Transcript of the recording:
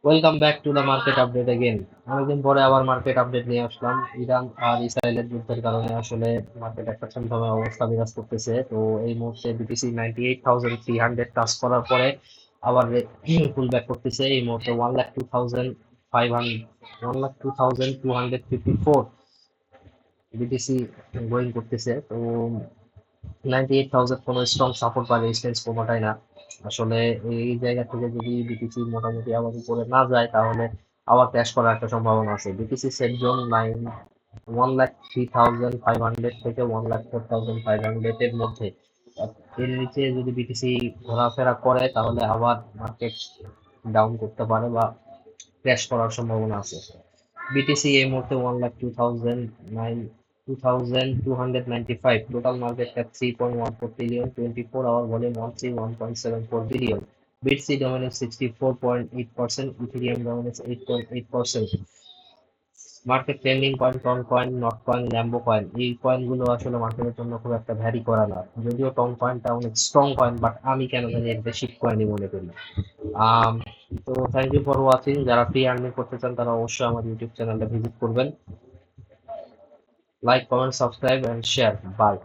Welcome back to the market update again. অনেকদিন পরে আবার মার্কেট আপডেট নিয়ে আসলাম। ইরান আর ইসরায়েলের যুদ্ধের কারণে আসলে মার্কেট একটা থমথমে অবস্থা বিরাজ করতেছে। তো এই মুহূর্তে বিটিসি 98,300 টাচ করার পরে আবার পুল ব্যাক করতেছে। এই মুহূর্তে 1,02,500 1,02,254 বিটিসি গোয়িং করতেছে। তো 98,000 কোনো স্ট্রং সাপোর্ট বা রেজিস্ট্যান্স কোনোটাই না। আসলে এই জায়গা থেকে যদি বিটিসি মোটামুটি আবার উপরে না যায় তাহলে আবার ক্র্যাশ করার একটা সম্ভাবনা আছে। বিটিসি সেট জোন 1,03,500 থেকে 1,04,500 এর মধ্যে। এর নিচে যদি বিটিসি ঘোরাফেরা করে তাহলে আবার মার্কেট ডাউন করতে পারে বা ক্র্যাশ করার সম্ভাবনা আছে। BTC এই মুহূর্তে 1,02,295, total market cap 3.14 billion, 24 hour volume 131.74 billion. BTC dominance 64.8%, Ethereum dominance 8.8%। Market trending coin, Ton coin, Not coin, Lambo coin, এই কয়েনগুলো আসলে মার্কেটের জন্য খুব একটা ভ্যারি করা না। যদিও টন কয়েনটা অনেক স্ট্রং কয়েন, বাট আমি কেন জানি একটা শিপ কয়েনই মনে করি। আম, তো থ্যাংক ইউ ফর ওয়াচিং। যারা ফ্রি আর্নিং করতে চান তারা অবশ্যই আমার ইউটিউব চ্যানেলটা ভিজিট করবেন। Like, comment, subscribe and share. By.